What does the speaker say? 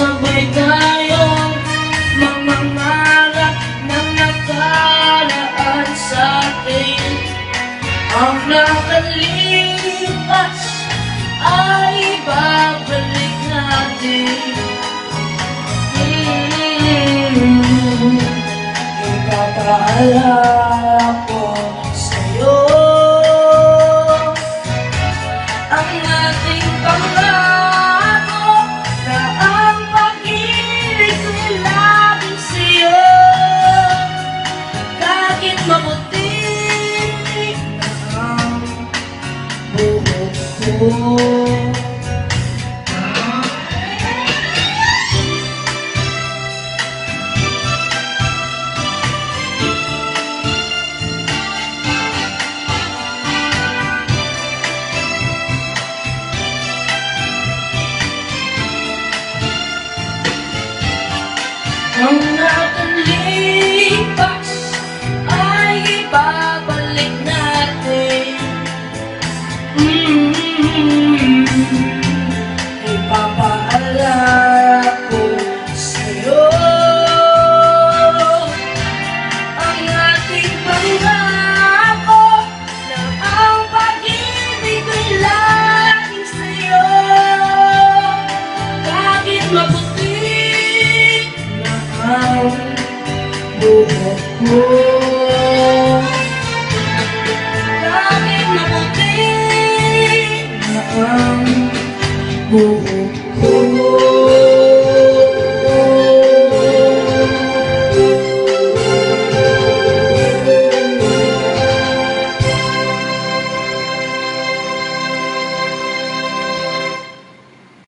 sabay tayong mangangarap ng nakaraan sa atin. Ang nakalipas ay babalik natin. Ipapaalala ko sa'yo ang ating pangako na ang pag-ibig ko'y laging sa'yo. Kahit maputi ang buhok ko, ang nakalipas ay ibabalik natin. Ipapaalala ko sa'yo ang ating pangako na ang pag-ibig ko'y laging sa'yo. Kahit maputi ang buhok ko, kahit maputi na ang buhok